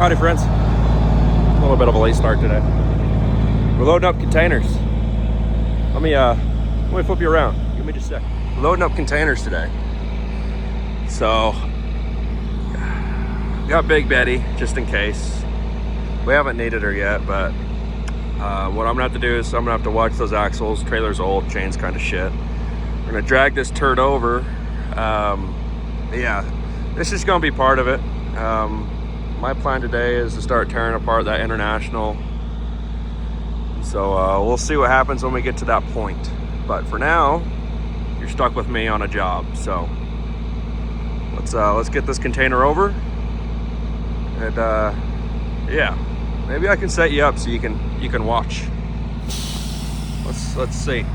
Howdy friends. A little bit of a late start today. We're loading up containers. Let me flip you around. Give me just a sec. We're loading up containers today. So, got Big Betty just in case. We haven't needed her yet, but what I'm gonna have to do is I'm gonna have to watch those axles. Trailer's old, chain's kind of shit. We're gonna drag this turd over. Yeah, this is gonna be part of it. My plan today is to start tearing apart that International. So we'll see what happens when we get to that point. But for now, you're stuck with me on a job. So let's get this container over. And yeah, maybe I can set you up so you can watch. Let's see.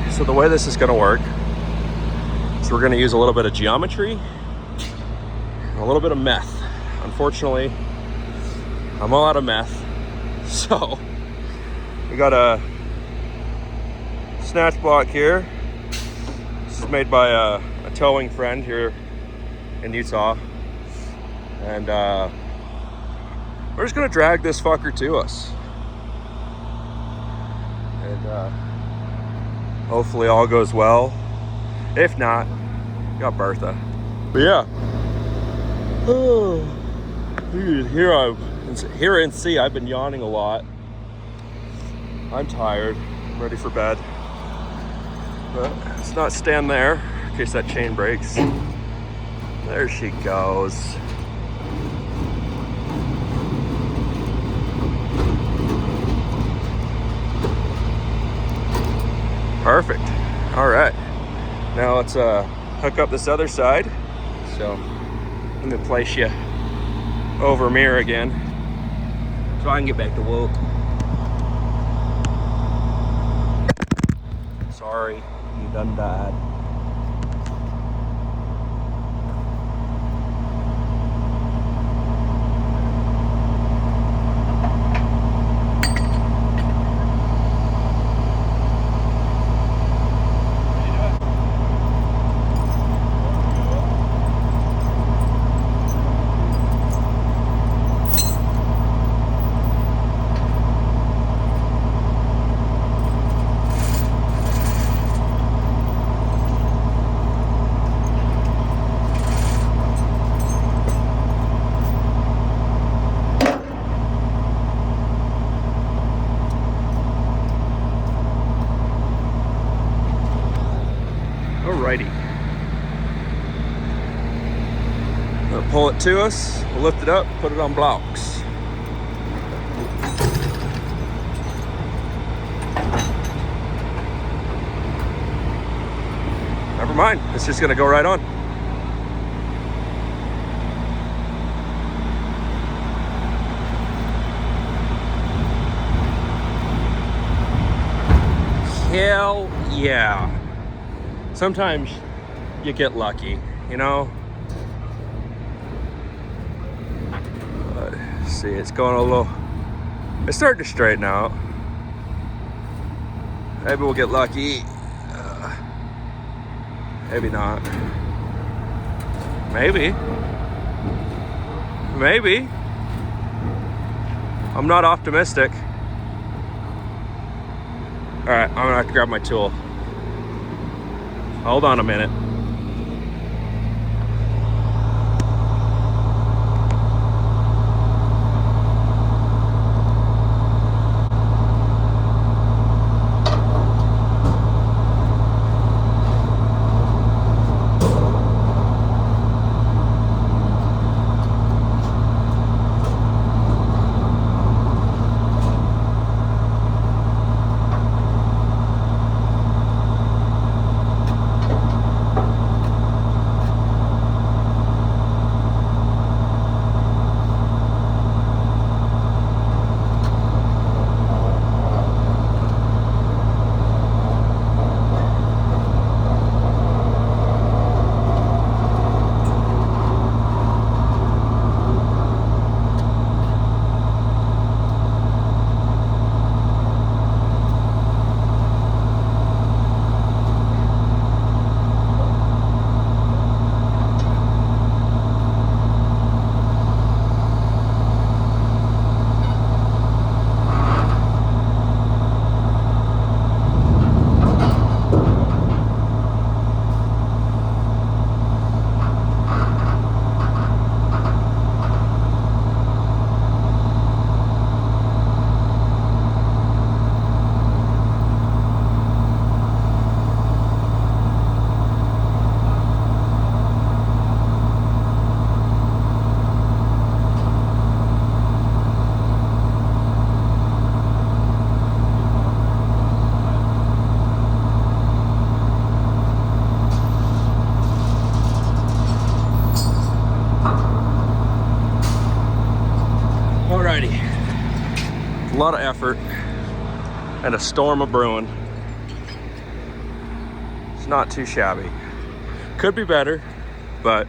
So the way this is going to work is we're going to use a little bit of geometry and a little bit of meth. Unfortunately, I'm all out of meth. So we got a snatch block here. This is made by a towing friend here in Utah. And we're just going to drag this fucker to us. And hopefully all goes well. If not, got Bertha. But yeah. Oh, here in C, I've been yawning a lot. I'm tired. I'm ready for bed. But let's not stand there in case that chain breaks. There she goes. Perfect. All right. Now let's hook up this other side. So I'm gonna place you over mirror again so I can get back to work. Sorry, you done died. pull it to us, we'll lift it up, put it on blocks. Never mind, it's just gonna go right on. Hell yeah. Sometimes you get lucky, you know? See, it's going a little, it's starting to straighten out. Maybe we'll get lucky. Maybe not. Maybe. Maybe. I'm not optimistic. All right, I'm gonna have to grab my tool. Hold on a minute. A lot of effort and a storm of brewing. It's not too shabby. Could be better, but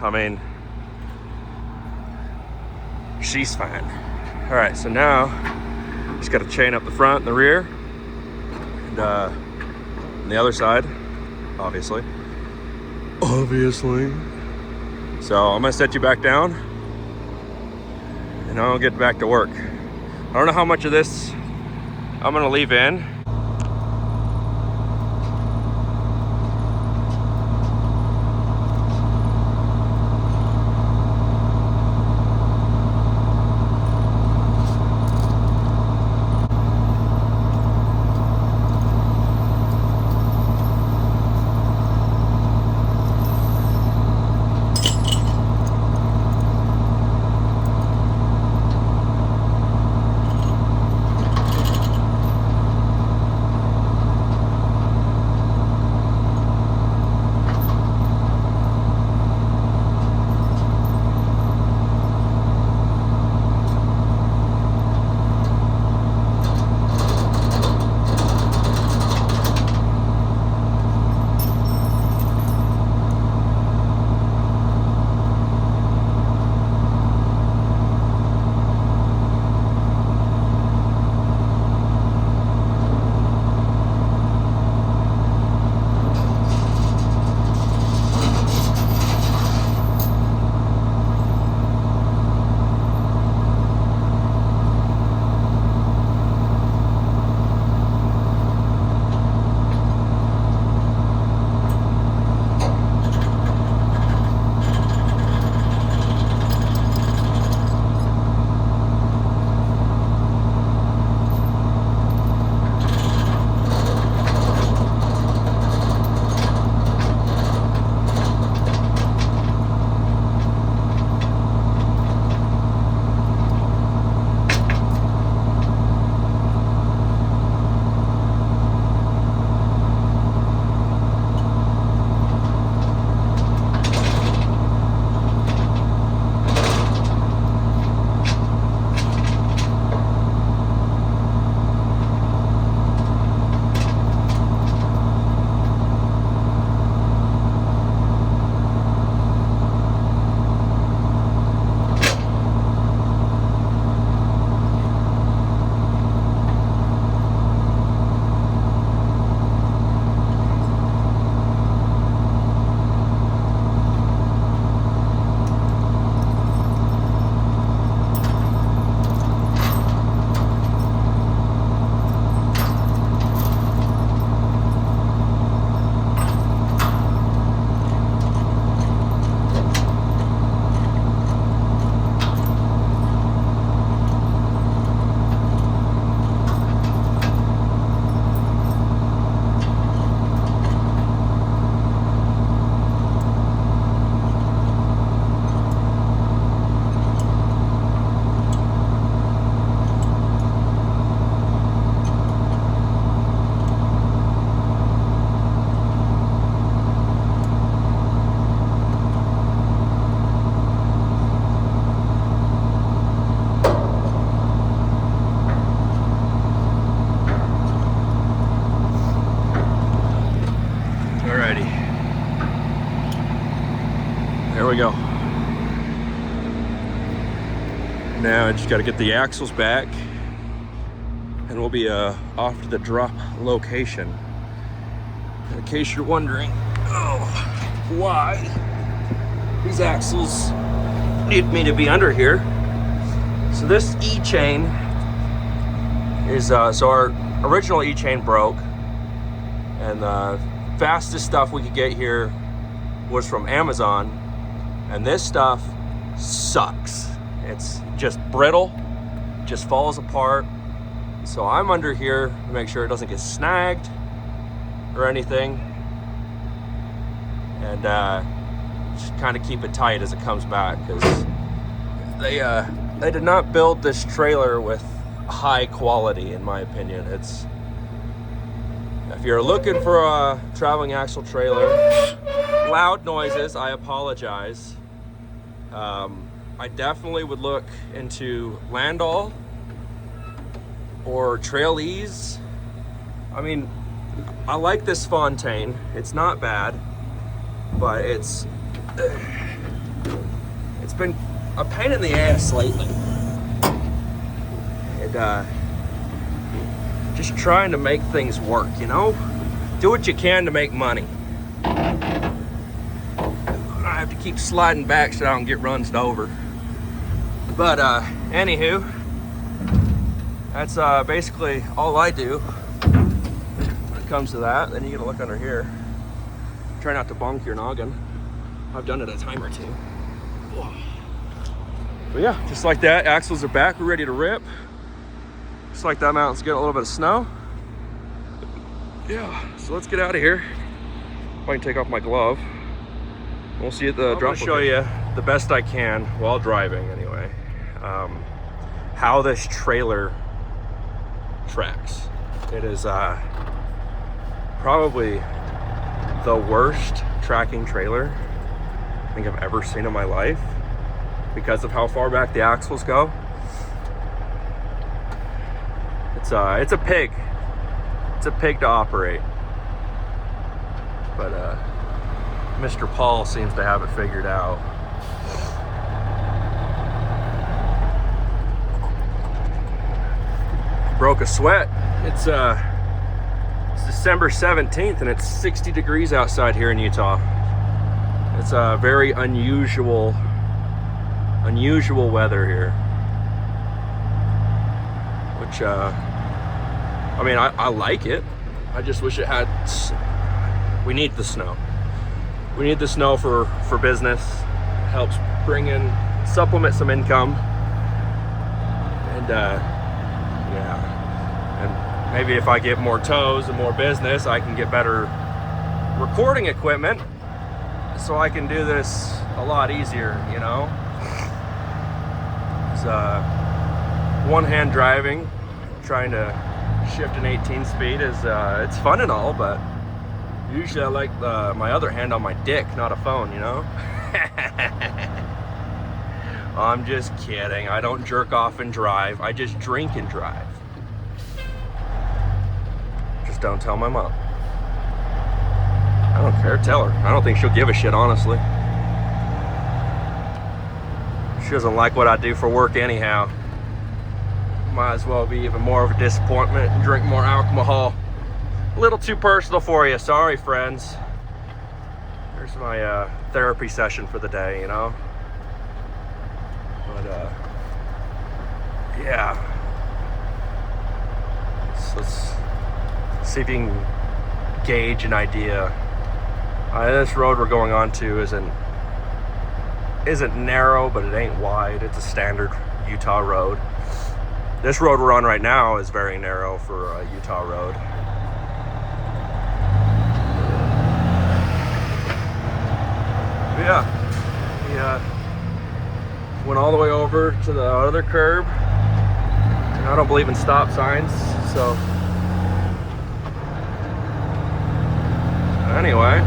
I mean, she's fine. All right, so now just got to chain up the front and the rear, and on the other side, obviously. So I'm gonna set you back down, and I'll get back to work. I don't know how much of this I'm gonna leave in. now I just got to get the axles back, and we'll be off to the drop location. In case you're wondering, why these axles need me to be under here. So this E-chain is, so our original E-chain broke, and the fastest stuff we could get here was from Amazon, and this stuff sucks. It's just brittle, just falls apart. So I'm under here to make sure it doesn't get snagged or anything, and just kind of keep it tight as it comes back, because they did not build this trailer with high quality, in my opinion. It's, if you're looking for a traveling axle trailer, loud noises, I apologize. I definitely would look into Landau or Trail Ease. I mean, I like this Fontaine. It's not bad, but it's been a pain in the ass lately. And just trying to make things work, you know? Do what you can to make money. I have to keep sliding back so I don't get runned over. But anywho, that's basically all I do when it comes to that. Then you gotta look under here. Try not to bonk your noggin. I've done it a time or two. But yeah, just like that, axles are back, we're ready to rip. Just like that mountain's getting a little bit of snow. Yeah, so let's get out of here. If I can take off my glove. We'll see you at the drop. I'll show you the best I can while driving anyway, how this trailer tracks. It is probably the worst tracking trailer I think I've ever seen in my life, because of how far back the axles go. It's a pig. It's a pig to operate. But Mr. Paul seems to have it figured out. Broke a sweat. It's December 17th and it's 60 degrees outside here in Utah. It's a very unusual weather here. Which, I mean, I like it. I just wish it had, we need the snow. We need the snow for business. It helps bring in, supplement some income. And yeah, and maybe if I get more tows and more business, I can get better recording equipment, so I can do this a lot easier, you know? It's one-hand driving, trying to shift an 18 speed is, it's fun and all, but usually I like my other hand on my dick, not a phone, you know? I'm just kidding. I don't jerk off and drive. I just drink and drive. Just don't tell my mom. I don't care. Tell her. I don't think she'll give a shit, honestly. She doesn't like what I do for work anyhow. Might as well be even more of a disappointment and drink more alcohol. A little too personal for you. Sorry, friends. Here's my therapy session for the day, you know? But, yeah. So let's see if you can gauge an idea. This road we're going on to isn't narrow, but it ain't wide. It's a standard Utah road. This road we're on right now is very narrow for a Utah road. Yeah, went all the way over to the other curb. And I don't believe in stop signs, so anyway,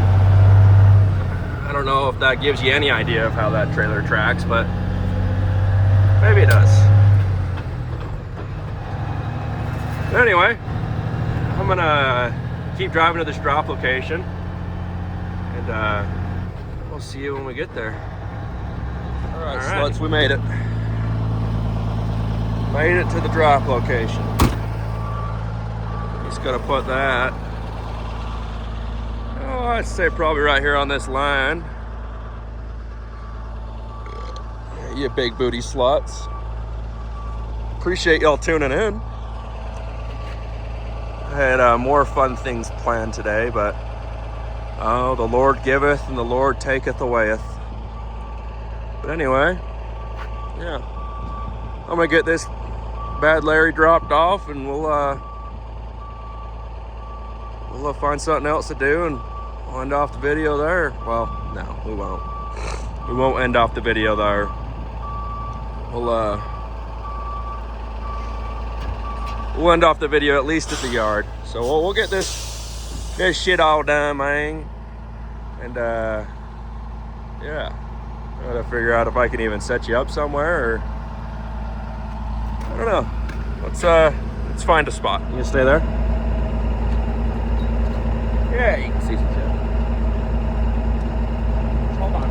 I don't know if that gives you any idea of how that trailer tracks, but maybe it does. Anyway, I'm gonna keep driving to this drop location, and we'll see you when we get there. All right, sluts, we made it. Made it to the drop location. Just gotta put that, oh, I'd say probably right here on this line. You big booty sluts. Appreciate y'all tuning in. I had more fun things planned today, but oh, the Lord giveth and the Lord taketh awayeth. But anyway, yeah, I'm gonna get this bad Larry dropped off, and we'll find something else to do, and we'll end off the video there. Well, no, we won't. We won't end off the video there. We'll end off the video at least at the yard. So we'll get this shit all done, man. And yeah, I gotta figure out if I can even set you up somewhere, or I don't know. Let's find a spot. You can stay there. Yeah, you can see some shit. Hold on.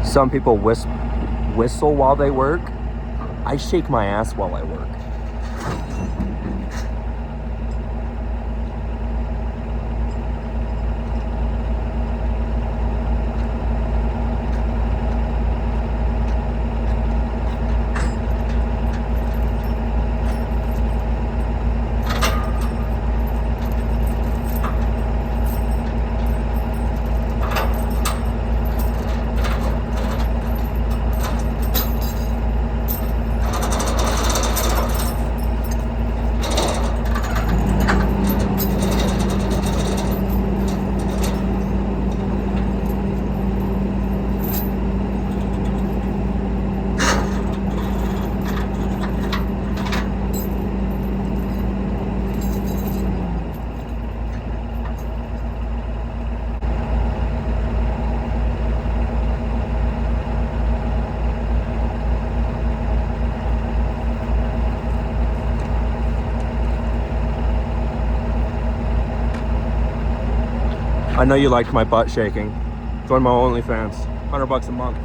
Some people whistle while they work. I shake my ass while I work. I know you liked my butt shaking. Join my OnlyFans. $100 a month.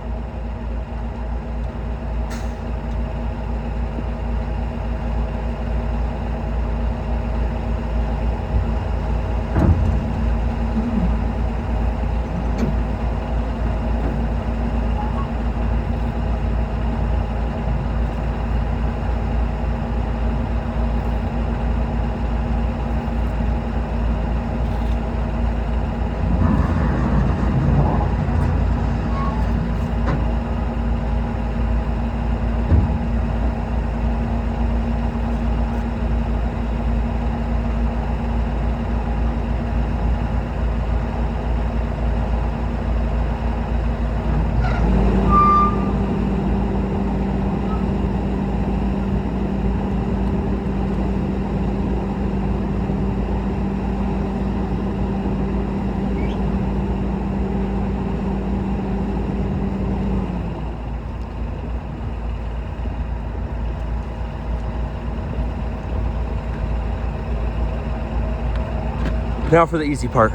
Now for the easy part.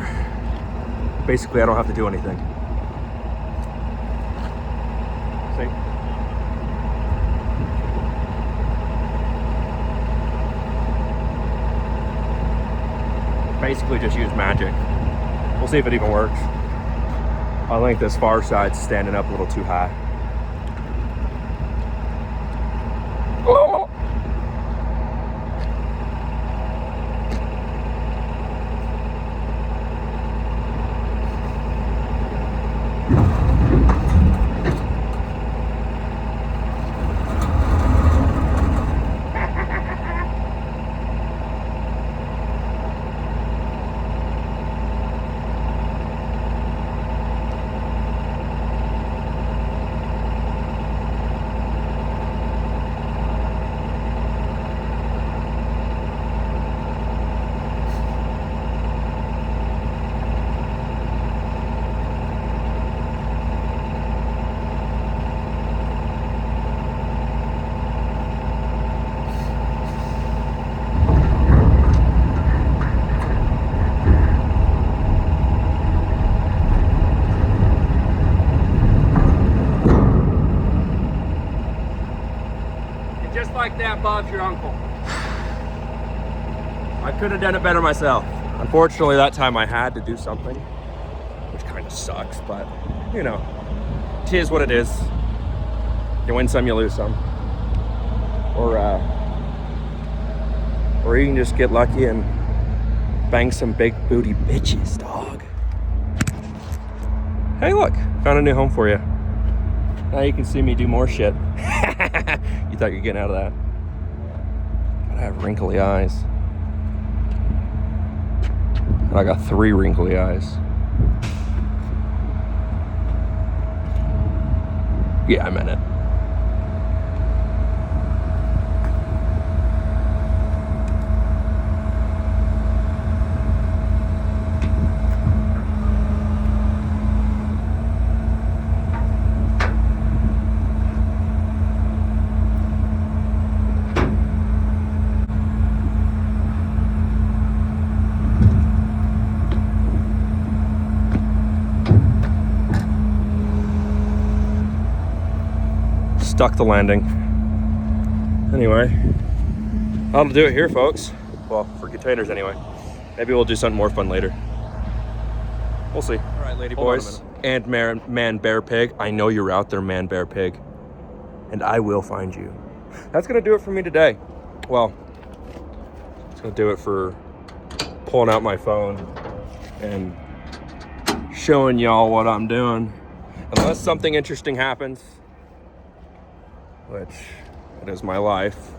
Basically, I don't have to do anything. See? Basically just use magic. We'll see if it even works. I think this far side's standing up a little too high. Oh! above your uncle. I could have done it better myself. Unfortunately, that time I had to do something, which kind of sucks, but you know, it is what it is. You win some, you lose some. Or you can just get lucky and bang some big booty bitches, dog. Hey, look, found a new home for you. Now you can see me do more shit. You thought you were getting out of that. Gotta have wrinkly eyes. I got 3 wrinkly eyes. Yeah, I meant it. Stuck the landing. Anyway, I'll do it here, folks. Well, for containers anyway. Maybe we'll do something more fun later. We'll see. All right, lady boys and man bear pig. I know you're out there, man bear pig, and I will find you. That's gonna do it for me today. Well, it's gonna do it for pulling out my phone and showing y'all what I'm doing. Unless something interesting happens, which it is my life,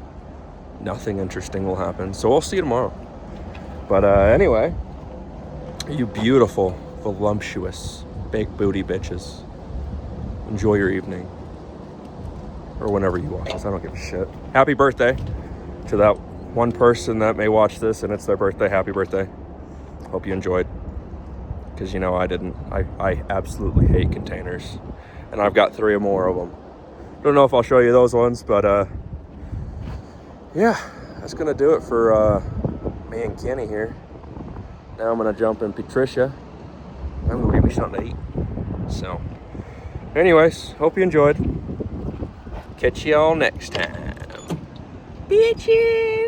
nothing interesting will happen. So we'll see you tomorrow. But anyway, you beautiful, voluptuous, big booty bitches. Enjoy your evening. Or whenever you watch this, I don't give a shit. Happy birthday to that one person that may watch this and it's their birthday. Happy birthday. Hope you enjoyed. Because you know I didn't. I absolutely hate containers. And I've got 3 or more of them. Don't know if I'll show you those ones, but yeah, that's gonna do it for me and Kenny here. Now I'm gonna jump in Patricia. I'm gonna give me something to eat. So, anyways, hope you enjoyed. Catch y'all next time, bitches.